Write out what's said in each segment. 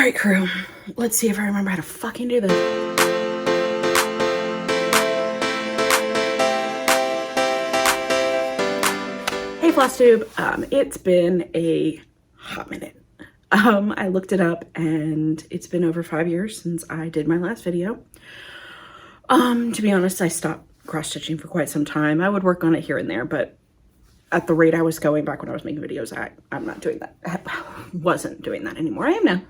Alright, crew. Let's see if I remember how to fucking do this. Hey, Flosstube. It's been a hot minute. I looked it up and it's been over 5 years since I did my last video. To be honest, I stopped cross-stitching for quite some time. I would work on it here and there, but at the rate I was going back when I was making videos, I'm not doing that. I wasn't doing that anymore. I am now.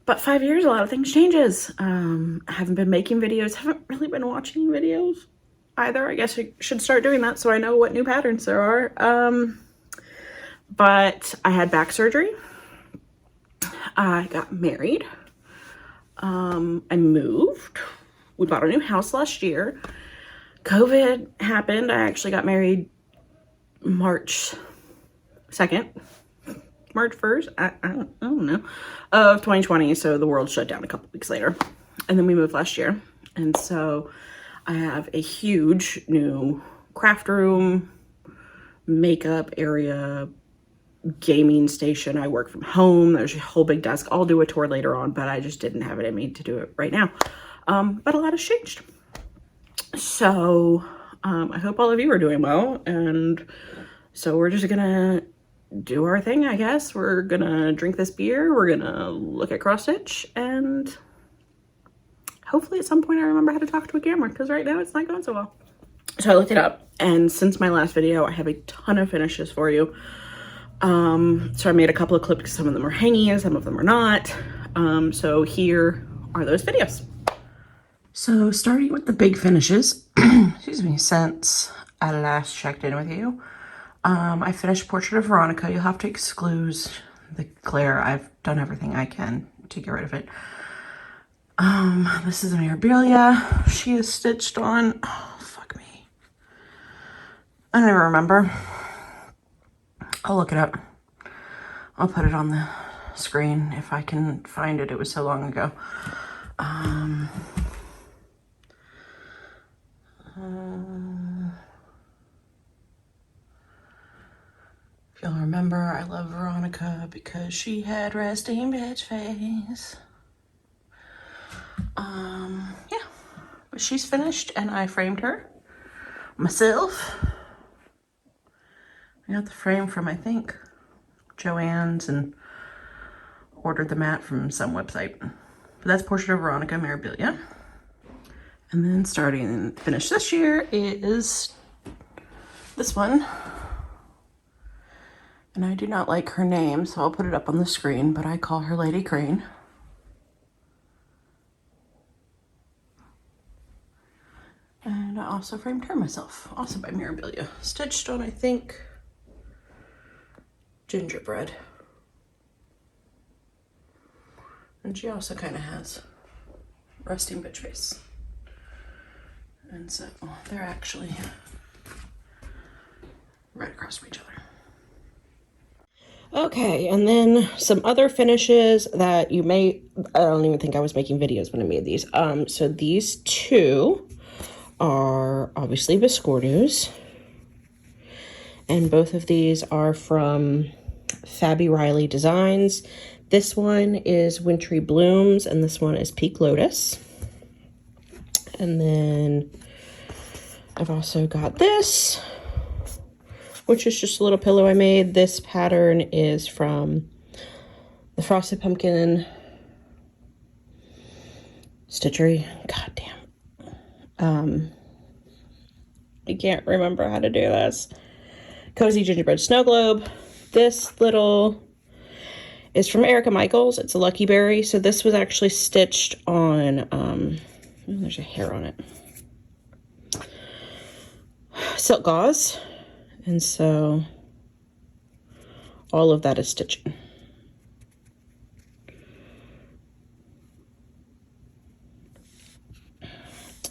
But 5 years, a lot of things changes. I haven't been making videos, haven't really been watching videos either. I guess I should start doing that so I know what new patterns there are. But I had back surgery. I got married. I moved. We bought a new house last year. COVID happened. I actually got married March 2nd. March 1st, I don't know, of 2020. So the world shut down a couple weeks later. And then we moved last year. And so I have a huge new craft room, makeup area, gaming station. I work from home. There's a whole big desk. I'll do a tour later on, but I just didn't have it in me to do it right now. But a lot has changed. So I hope all of you are doing well. And so we're just gonna do our thing, I guess. We're gonna drink this beer. We're gonna look at cross stitch, and hopefully at some point I remember how to talk to a camera, because right now it's not going so well. So I looked it up, and since my last video, I have a ton of finishes for you. So I made a couple of clips. Some of them are hanging, some of them are not. So here are those videos. So starting with the big finishes, excuse me, since I last checked in with you, I finished Portrait of Veronica. You'll have to exclude the glare. I've done everything I can to get rid of it. This is Mirabilia. She is stitched on, oh, fuck me. I don't even remember. I'll look it up. I'll put it on the screen if I can find it. It was so long ago. If you'll remember, I love Veronica because she had resting bitch face. Yeah, but she's finished and I framed her myself. I got the frame from, I think, Joann's, and ordered the mat from some website. But that's Portrait of Veronica, Mirabilia. And then starting and finish this year is this one. And I do not like her name, so I'll put it up on the screen, but I call her Lady Crane. And I also framed her myself, also by Mirabilia. Stitched on, I think, gingerbread. And she also kind of has resting bitch face. And so they're actually right across from each other. Okay, and then some other finishes that you may, I don't even think I was making videos when I made these. So these two are obviously Biscortus. And both of these are from Fabby Riley Designs. This one is Wintry Blooms, and this one is Peak Lotus. And then I've also got this, which is just a little pillow I made. This pattern is from the Frosted Pumpkin Stitchery. God damn. I can't remember how to do this. Cozy Gingerbread Snow Globe. This little is from Erica Michaels. It's a Lucky Berry. So this was actually stitched on, there's a hair on it, silk gauze. And so all of that is stitching.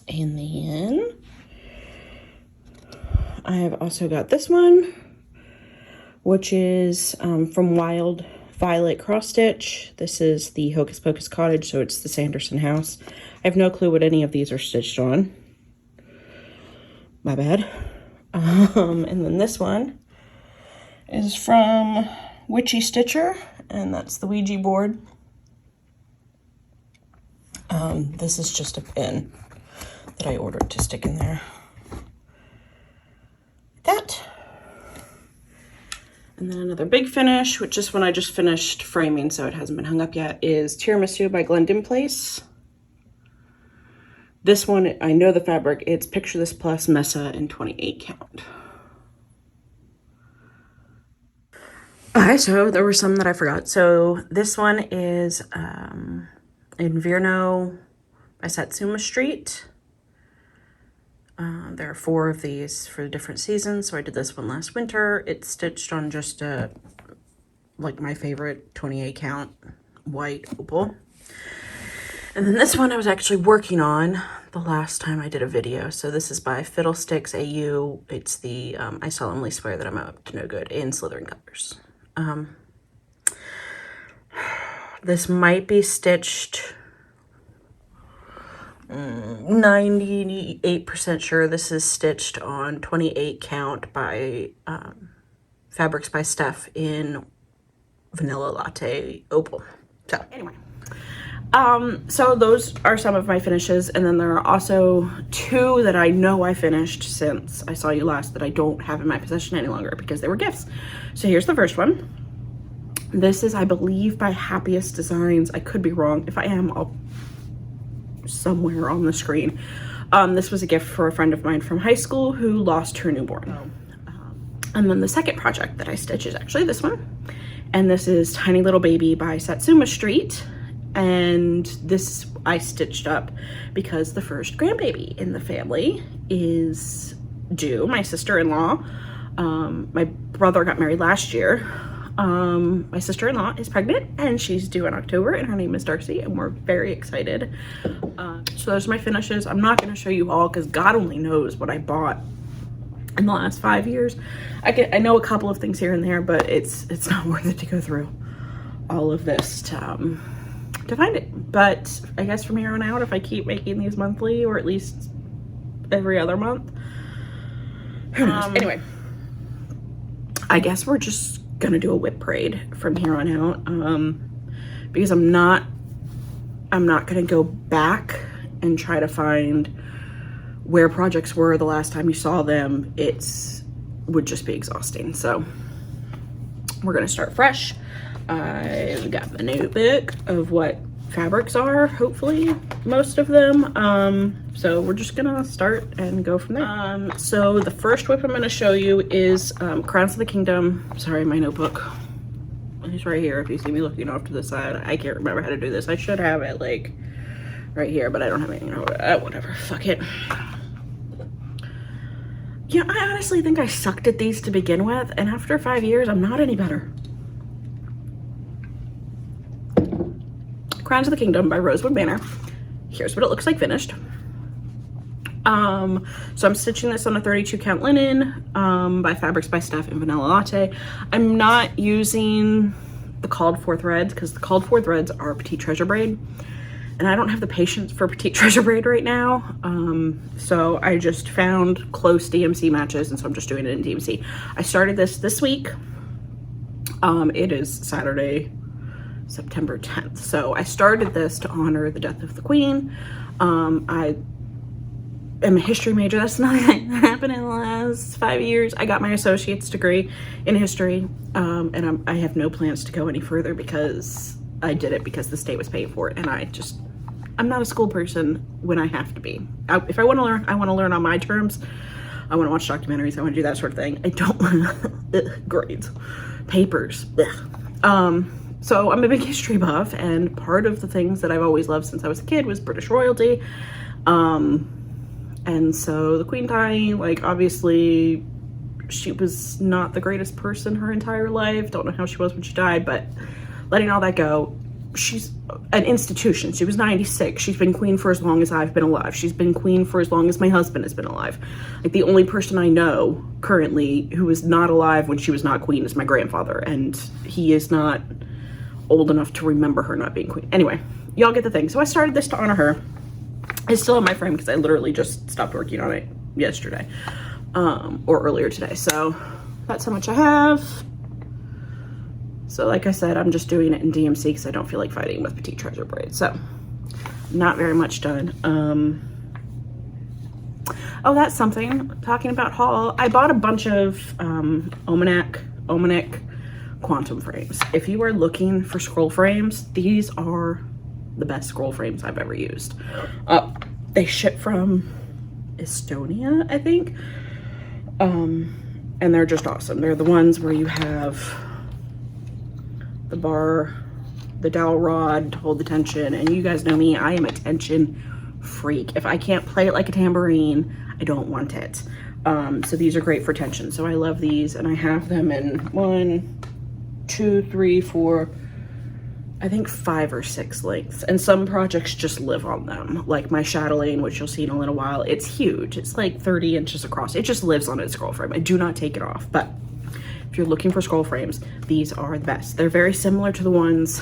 And then I have also got this one, which is from Wild Violet Cross Stitch. This is the Hocus Pocus Cottage, so it's the Sanderson house. I have no clue what any of these are stitched on. My bad. And then this one is from Witchy Stitcher, and that's the Ouija board. This is just a pin that I ordered to stick in there. That. And then another big finish, which is when I just finished framing, so it hasn't been hung up yet, is Tiramisu by Glendon Place. This one, I know the fabric, it's Picture This Plus Mesa in 28 count. Okay, so there were some that I forgot. So this one is Inverno by Satsuma Street. There are 4 of these for different seasons, so I did this one last winter. It's stitched on just a, like my favorite 28 count white opal. And then this one I was actually working on the last time I did a video. So this is by Fiddlesticks AU. It's the I Solemnly Swear That I'm Up to No Good in Slithering Colors. This might be stitched 98% sure this is stitched on 28 count by Fabrics by Steph in Vanilla Latte Opal. So anyway, so those are some of my finishes, and then there are also 2 that I know I finished since I saw you last that I don't have in my possession any longer because they were gifts. So here's the first one. This is, I believe, by Happiest Designs. I could be wrong. If I am, I'll somewhere on the screen. This was a gift for a friend of mine from high school who lost her newborn. And then the second project that I stitch is actually this one. And this is Tiny Little Baby by Satsuma Street. And this I stitched up because the first grandbaby in the family is due. My sister-in-law, my brother got married last year. My sister-in-law is pregnant and she's due in October, and her name is Darcy, and we're very excited. So those are my finishes. I'm not going to show you all because God only knows what I bought in the last 5 years. I know a couple of things here and there, but it's not worth it to go through all of this to find it. But I guess from here on out, if I keep making these monthly or at least every other month, who knows? Anyway, I guess we're just gonna do a whip parade from here on out, because I'm not gonna go back and try to find where projects were the last time you saw them. Would just be exhausting. So we're gonna start fresh. I've got the notebook of what fabrics are, hopefully most of them. So we're just gonna start and go from there. So the first whip I'm gonna show you is Crowns of the Kingdom. Sorry, my notebook. It's right here if you see me looking off to the side. I can't remember how to do this. I should have it like right here, but I don't have anything. Whatever, fuck it. Yeah, I honestly think I sucked at these to begin with, and after 5 years, I'm not any better. Crowns of the Kingdom by Rosewood Manor. Here's what it looks like finished. So I'm stitching this on a 32 count linen by Fabrics by Steph in Vanilla Latte. I'm not using the called for threads because the called for threads are Petite Treasure braid, and I don't have the patience for Petite Treasure braid right now. So I just found close DMC matches, and so I'm just doing it in DMC. I started this week. It is Saturday, September 10th. So I started this to honor the death of the Queen. I am a history major. That's nothing that happened in the last 5 years. I got my associate's degree in history, and I have no plans to go any further because I did it because the state was paying for it, and I'm not a school person when I have to be. If I want to learn, I want to learn on my terms. I want to watch documentaries. I want to do that sort of thing. I don't want grades, papers. So I'm a big history buff, and part of the things that I've always loved since I was a kid was British royalty. And so the Queen Tiny, like, obviously she was not the greatest person her entire life. Don't know how she was when she died, but letting all that go, she's an institution. She was 96. She's been queen for as long as I've been alive. She's been queen for as long as my husband has been alive. Like, the only person I know currently who is not alive when she was not queen is my grandfather, and he is not old enough to remember her not being queen. Anyway, y'all get the thing. So I started this to honor her. It's still in my frame because I literally just stopped working on it yesterday, or earlier today. So that's how much I have. So like I said, I'm just doing it in DMC because I don't feel like fighting with Petite Treasure braids. So not very much done. Oh, that's something. Talking about haul, I bought a bunch of Omanic quantum frames. If you are looking for scroll frames, these are the best scroll frames I've ever used. They ship from Estonia, I think. And they're just awesome. They're the ones where you have the bar, the dowel rod to hold the tension, and you guys know me, I am a tension freak. If I can't play it like a tambourine, I don't want it. So these are great for tension. So I love these, and I have them in 1, 2, 3, 4, I think 5 or 6 lengths. And some projects just live on them, like my chatelaine, which you'll see in a little while. It's huge. It's like 30 inches across. It just lives on its scroll frame. I do not take it off. But if you're looking for scroll frames, these are the best. They're very similar to the ones.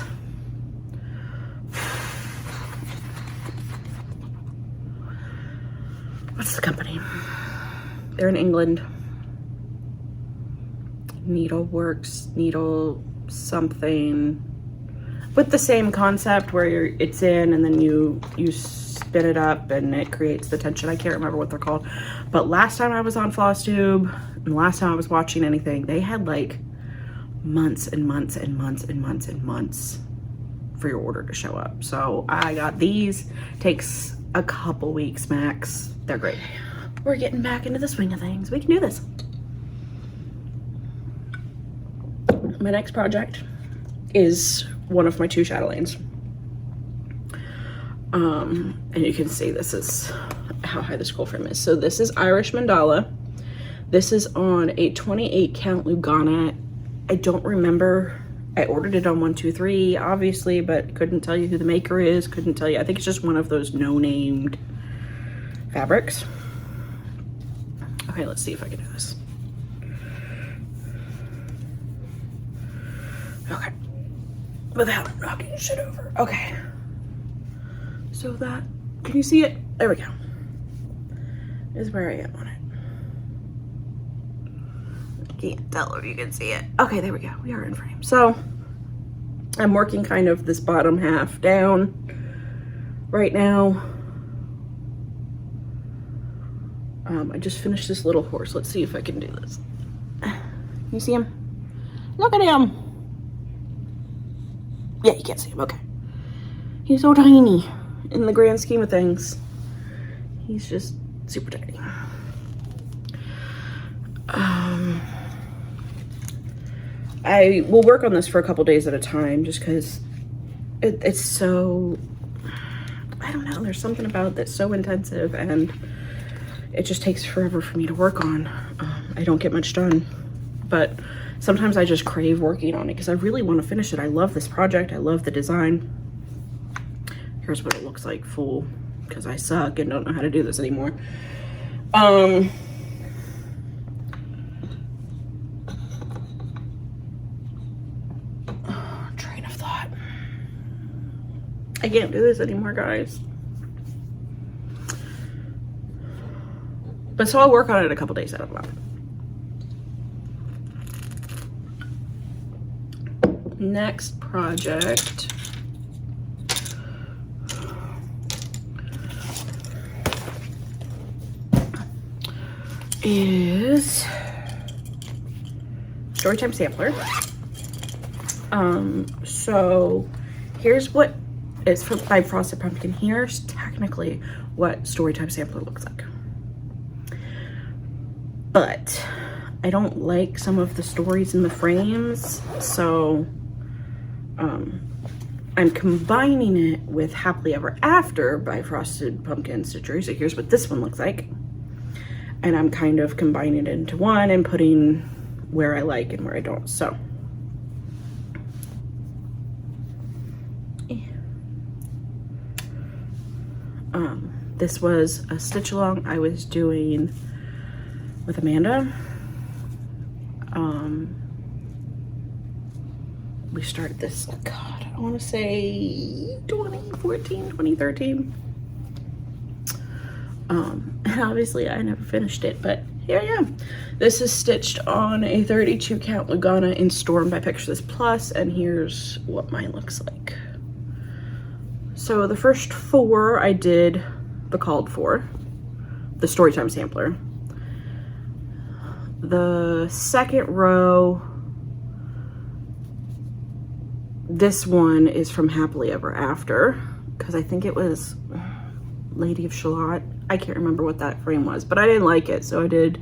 What's the company? They're in England. Needleworks, needle something, with the same concept where it's in and then you spin it up and it creates the tension. I can't remember what they're called. But last time I was on Flosstube and last time I was watching anything, they had like months and months and months and months and months for your order to show up. So I got these. Takes a couple weeks max. They're great. We're getting back into the swing of things. We can do this. My next project is one of my 2 chatelaines. And you can see this is how high the scroll frame is. So this is Irish Mandala. This is on a 28 count Lugana. I don't remember. I ordered it on 123, obviously, but couldn't tell you who the maker is. Couldn't tell you. I think it's just one of those no-named fabrics. Okay, let's see if I can do this. Okay. Without knocking shit over. Okay. So that, can you see it? There we go. Is where I am on it. I can't tell if you can see it. Okay, there we go. We are in frame. So I'm working kind of this bottom half down right now. I just finished this little horse. Let's see if I can do this. You see him? Look at him. Yeah, you can't see him. Okay. He's so tiny in the grand scheme of things. He's just super tiny. I will work on this for a couple days at a time just because it's so, I don't know, there's something about it that's so intensive and it just takes forever for me to work on. I don't get much done, but sometimes I just crave working on it because I really want to finish it. I love this project. I love the design. Here's what it looks like full because I suck and don't know how to do this anymore. Train of thought. I can't do this anymore, guys. But so I'll work on it a couple days out of the month. Next project is Storytime Sampler. So here's what is by Frosted Pumpkin. Here's technically what Storytime Sampler looks like. But I don't like some of the stories in the frames, so I'm combining it with Happily Ever After by Frosted Pumpkin Stitchery. So here's what this one looks like. And I'm kind of combining it into one and putting where I like and where I don't. So this was a stitch along I was doing with Amanda. We started this, oh God, I want to say 2014, 2013. And obviously I never finished it, but here I am. This is stitched on a 32 count Lugana in Storm by Picture This Plus, and here's what mine looks like. So the first 4 I did the called for, the Storytime sampler. The second row, this one is from Happily Ever After, because I think it was Lady of Shalott. I can't remember what that frame was, but I didn't like it, so I did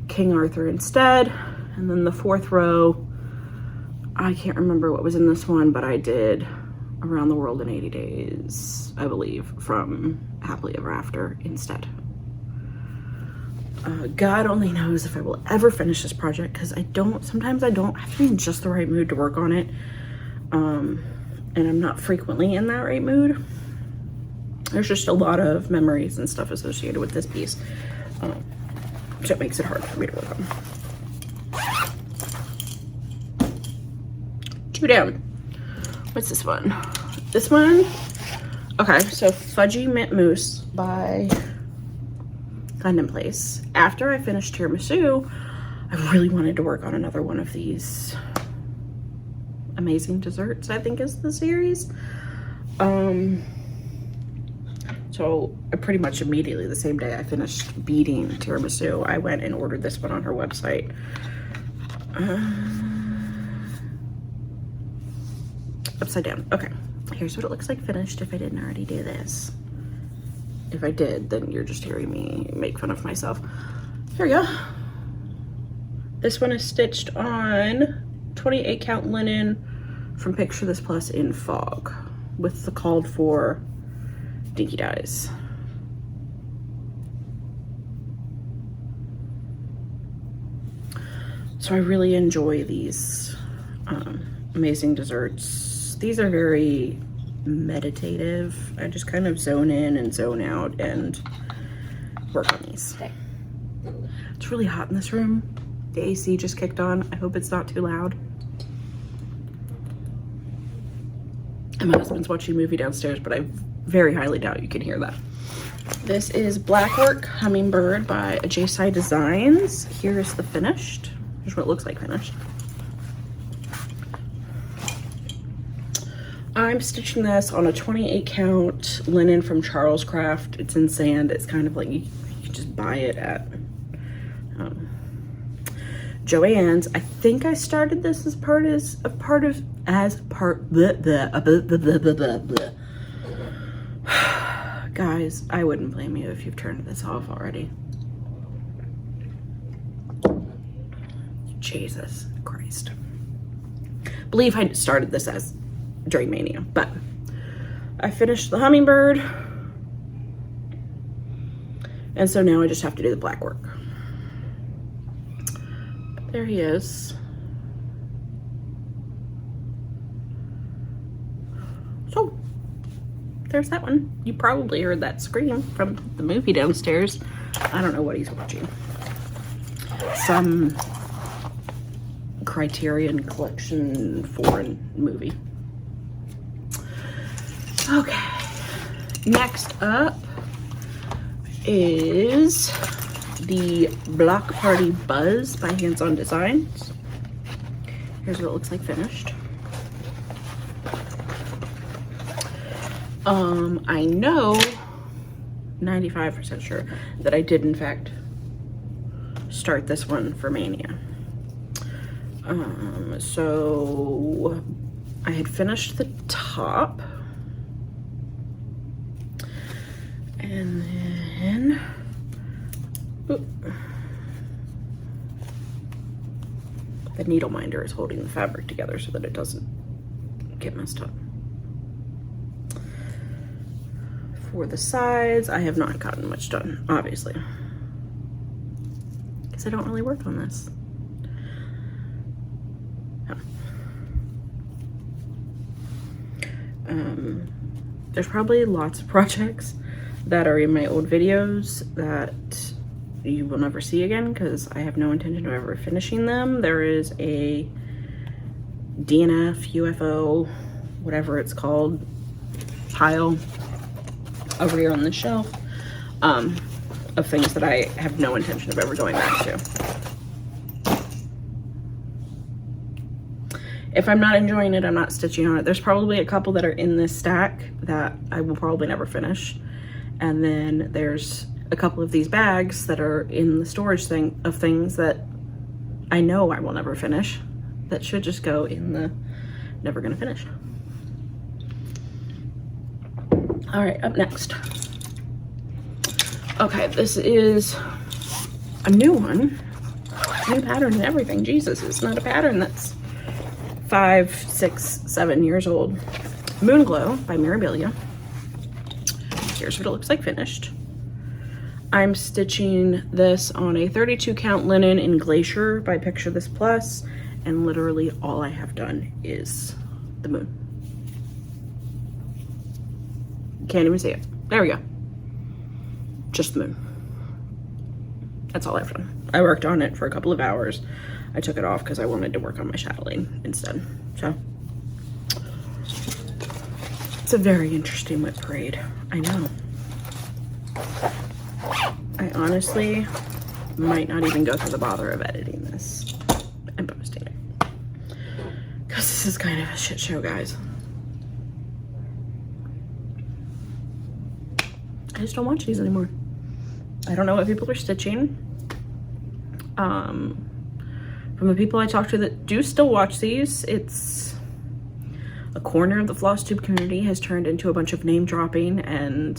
King Arthur instead. And then the 4th row, I can't remember what was in this one, but I did Around the World in 80 Days, I believe, from Happily Ever After instead. God only knows if I will ever finish this project, because sometimes I don't have to be in just the right mood to work on it. And I'm not frequently in that right mood. There's just a lot of memories and stuff associated with this piece. So it makes it hard for me to work on. 2 down. What's this one? This one, okay, so Fudgy Mint Mousse by London Place. After I finished Tiramisu, I really wanted to work on another one of these amazing desserts, I think is the series. So I pretty much immediately, the same day I finished beating Tiramisu, I went and ordered this one on her website. Upside down. Okay, here's what it looks like finished if I didn't already do this. If I did, then you're just hearing me make fun of myself. Here we go. This one is stitched on 28 count linen from Picture This Plus in Fog with the called for dinky dyes. So I really enjoy these amazing desserts. These are very meditative. I just kind of zone in and zone out and work on these. Okay. It's really hot in this room. The AC just kicked on. I hope it's not too loud. And my husband's watching a movie downstairs, but I very highly doubt you can hear that. This is Blackwork Hummingbird by Ajay Designs. Here's the finished. Here's what it looks like finished. I'm stitching this on a 28 count linen from Charles Craft. It's in sand. It's kind of like you can just buy it at Joann's. I think I started this as part. Guys, I wouldn't blame you if you've turned this off already. Jesus Christ. I believe I started this as during Mania, but I finished the Hummingbird, and so now I just have to do the black work. There he is. So there's that one. You probably heard that scream from the movie downstairs. I don't know what he's watching. Some Criterion Collection foreign movie. Okay, next up is the Block Party Buzz by Hands On Designs. Here's what it looks like finished. I know 95% sure that I did in fact start this one for Mania. So I had finished the top, and then the needle minder is holding the fabric together so that it doesn't get messed up. For the sides, I have not gotten much done, obviously, because I don't really work on this. There's probably lots of projects that are in my old videos that you will never see again because I have no intention of ever finishing them. There is a DNF, UFO, whatever it's called, pile over here on the shelf. of things that I have no intention of ever going back to. If I'm not enjoying it, I'm not stitching on it. There's probably a couple that are in this stack that I will probably never finish. And then there's a couple of these bags that are in the storage thing of things that I know I will never finish, that should just go in the never gonna finish. All right, up next. Okay, this is a new one. New pattern and everything. Jesus, it's not a pattern that's 5, 6, 7 years old. Moon Glow by Mirabilia. Here's what it looks like finished. I'm stitching this on a 32 count linen in Glacier by Picture This Plus, and literally all I have done is the moon. Can't even see it. There we go. Just the moon. That's all I've done. I worked on it for a couple of hours. I took it off because I wanted to work on my chatelaine instead. So it's a very interesting whip parade. I know. I honestly might not even go through the bother of editing this and posting it, because this is kind of a shit show, guys. I just don't watch these anymore. I don't know what people are stitching. From the people I talk to that do still watch these, it's a corner of the Flosstube community has turned into a bunch of name dropping and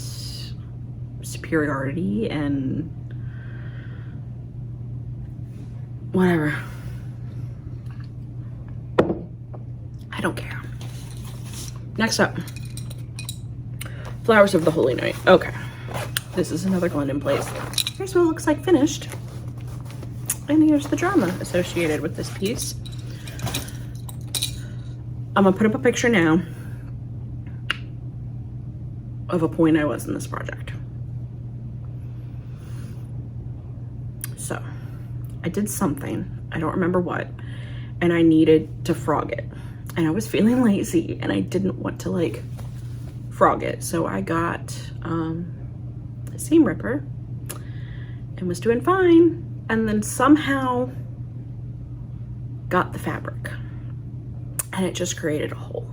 superiority and whatever. I don't care. Next up, Flowers of the Holy Night. Okay, this is another Glendon place. Here's what it looks like finished. And here's the drama associated with this piece. I'm gonna put up a picture now of a point I was in this project. So I did something, I don't remember what, and I needed to frog it. And I was feeling lazy and I didn't want to like frog it. So I got a seam ripper and was doing fine. And then somehow got the fabric and it just created a hole.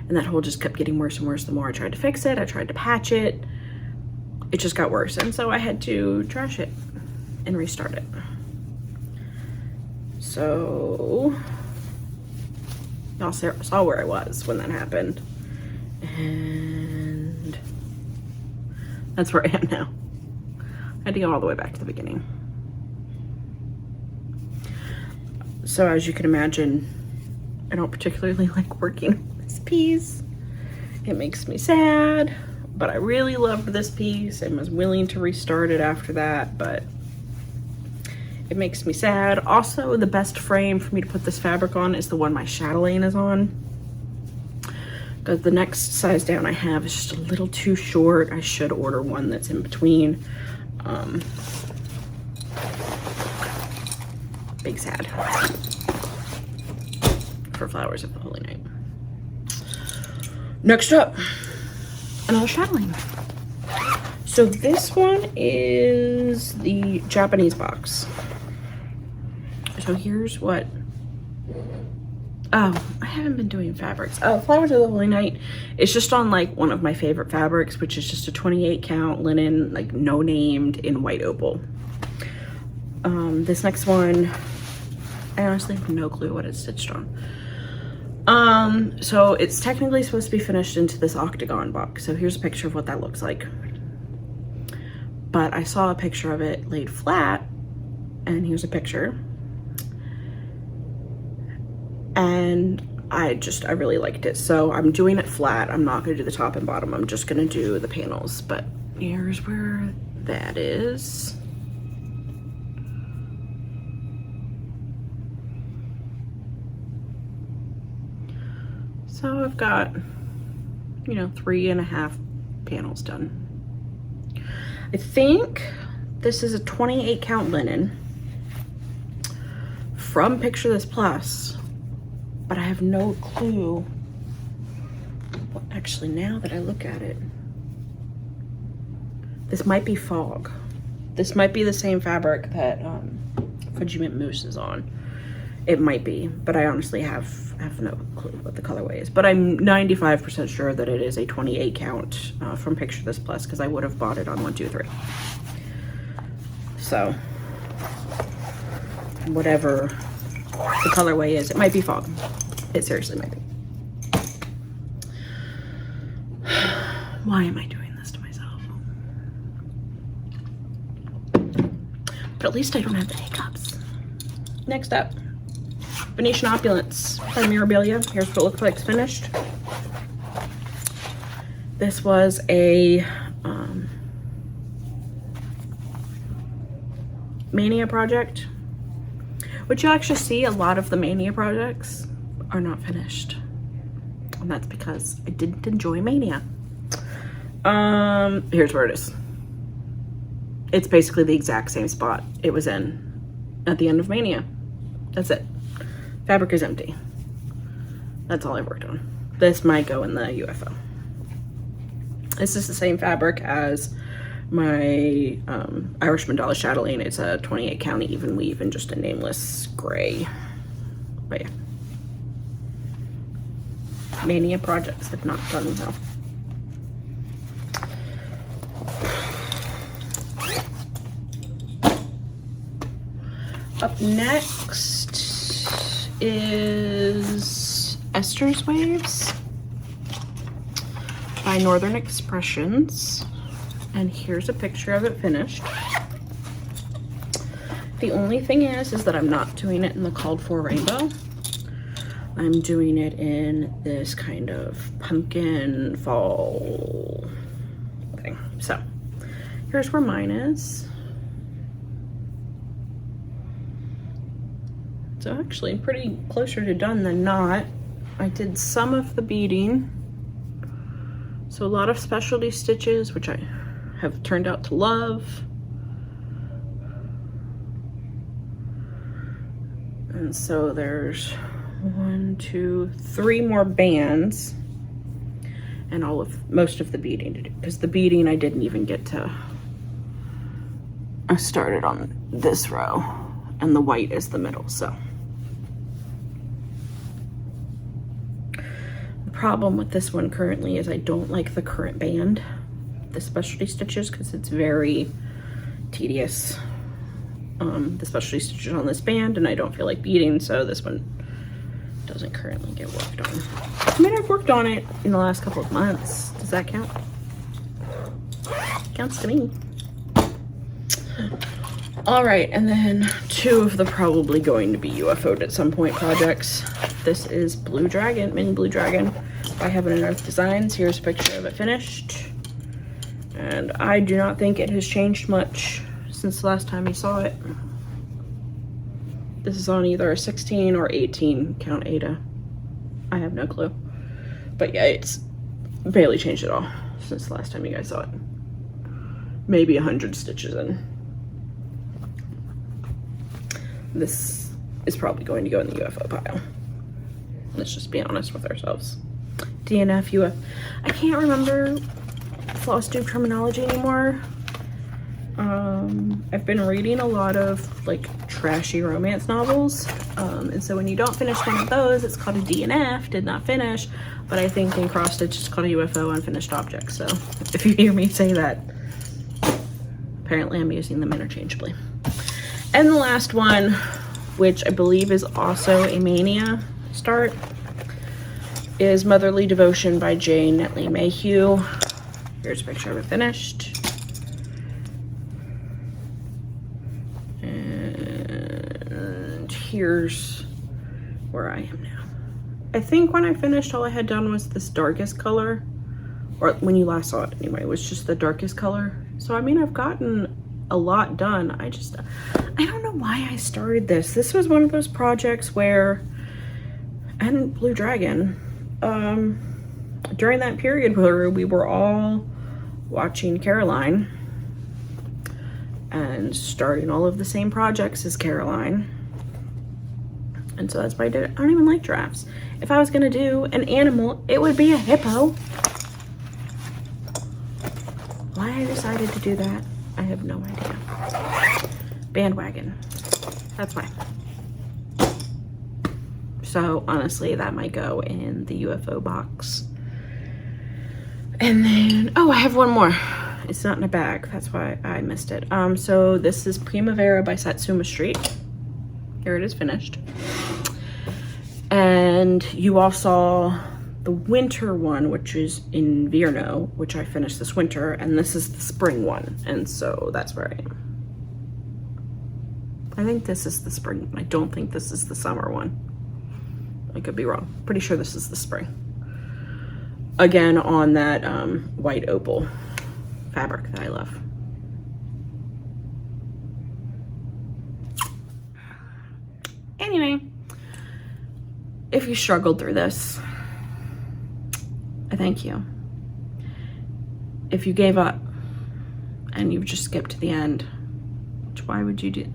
And that hole just kept getting worse and worse the more I tried to fix it. I tried to patch it. It just got worse. And so I had to trash it and restart it. So y'all saw where I was when that happened. And that's where I am now. I had to go all the way back to the beginning. So as you can imagine, I don't particularly like working on this piece. It makes me sad, but I really loved this piece and was willing to restart it after that, but it makes me sad. Also, the best frame for me to put this fabric on is the one my chatelaine is on, because the next size down I have is just a little too short. I should order one that's in between. Big sad for Flowers of the Holy Night. Next up, another chatelaine. So this one is the Japanese box. So here's what, oh, I haven't been doing fabrics. Oh, Flowers of the Holy Night is just on like one of my favorite fabrics, which is just a 28 count linen, like no named, in white opal. This next one, I honestly have no clue what it's stitched on. So it's technically supposed to be finished into this octagon box. So here's a picture of what that looks like. But I saw a picture of it laid flat, and here's a picture. And I really liked it. So I'm doing it flat. I'm not gonna do the top and bottom. I'm just gonna do the panels. But here's where that is. So I've got, you know, 3.5 panels done. I think this is a 28 count linen from Picture This Plus, but I have no clue. Well, actually, now that I look at it, this might be fog. This might be the same fabric that Fujimit Mousse is on. It might be, but I honestly have no clue what the colorway is. But I'm 95% sure that it is a 28 count from Picture This Plus, because I would have bought it on 123. So, whatever the colorway is, it might be Fog. It seriously might be. Why am I doing this to myself? But at least I don't have the hiccups. Next up, Venetian Opulence by Mirabilia. Here's what it looks like it's finished. This was a Mania project, which you'll actually see a lot of the Mania projects are not finished. And that's because I didn't enjoy Mania. Here's where it is. It's basically the exact same spot it was in at the end of Mania. That's it. Fabric is empty. That's all I've worked on. This might go in the UFO. This is the same fabric as my Irish Mandala chatelaine. It's a 28 count even weave and just a nameless gray. But yeah. Mania projects have not done well. Up next is Esther's Waves by Northern Expressions. And here's a picture of it finished. The only thing is that I'm not doing it in the called for rainbow. I'm doing it in this kind of pumpkin fall thing. So here's where mine is. So actually pretty closer to done than not. I did some of the beading. So a lot of specialty stitches, which I have turned out to love. And so there's 1, 2, 3 more bands and most of the beading to do, because the beading I didn't even get to. I started on this row and the white is the middle. So the problem with this one currently is I don't like the current band, the specialty stitches, because it's very tedious. The specialty stitches on this band, and I don't feel like beading, so this one doesn't currently get worked on. I mean, I've worked on it in the last couple of months. Does that count? Counts to me. All right, and then 2 of the probably going to be UFO'd at some point projects. This is Blue Dragon, Mini Blue Dragon by Heaven and Earth Designs. Here's a picture of it finished. And I do not think it has changed much since the last time you saw it. This is on either a 16 or 18 count Ada. I have no clue. But yeah, it's barely changed at all since the last time you guys saw it. Maybe 100 stitches in. This is probably going to go in the UFO pile. Let's just be honest with ourselves. DNF, UFO. I can't remember Flosstube terminology anymore. I've been reading a lot of like trashy romance novels, and so when you don't finish one of those, it's called a DNF, did not finish. But I think in cross stitch it's called a UFO, unfinished object. So if you hear me say that, apparently I'm using them interchangeably. And the last one, which I believe is also a Mania start, is Motherly Devotion by Jane Netley Mayhew. Here's a picture of it finished. And here's where I am now. I think when I finished, all I had done was this darkest color, or when you last saw it anyway, it was just the darkest color. So I mean, I've gotten a lot done. I don't know why I started this. This was one of those projects where, and Blue Dragon, during that period where we were all watching Caroline and starting all of the same projects as Caroline. And so that's why I did it. I don't even like giraffes. If I was gonna do an animal, it would be a hippo. Why I decided to do that, I have no idea. bandwagon. That's why. So honestly, that might go in the UFO box. And then, oh, I have one more. It's not in a bag. That's why I missed it. So this is Primavera by Satsuma Street. Here it is finished. And you all saw the winter one, which is in Virno, which I finished this winter. And this is the spring one. And so that's where I am. I think this is the spring one. I don't think this is the summer one. I could be wrong. Pretty sure this is the spring. Again, on that white opal fabric that I love. Anyway, if you struggled through this, I thank you. If you gave up and you've just skipped to the end, which why would you do that?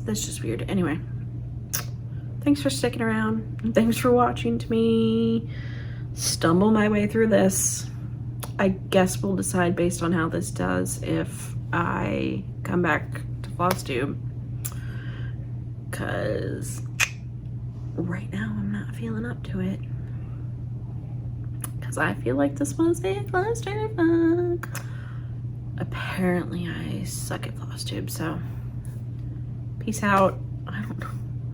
That's just weird. Anyway, thanks for sticking around, and thanks for watching to me stumble my way through this. I guess we'll decide based on how this does if I come back to Flosstube, because right now I'm not feeling up to it, because I feel like this was a clusterfuck. Apparently I suck at Flosstube, so peace out. I don't know.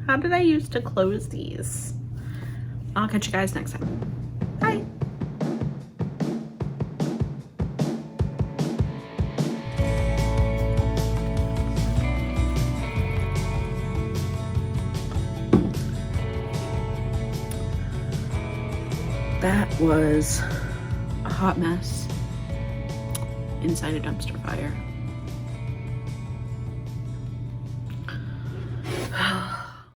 How did I used to close these? I'll catch you guys next time. Bye. That was a hot mess inside a dumpster fire.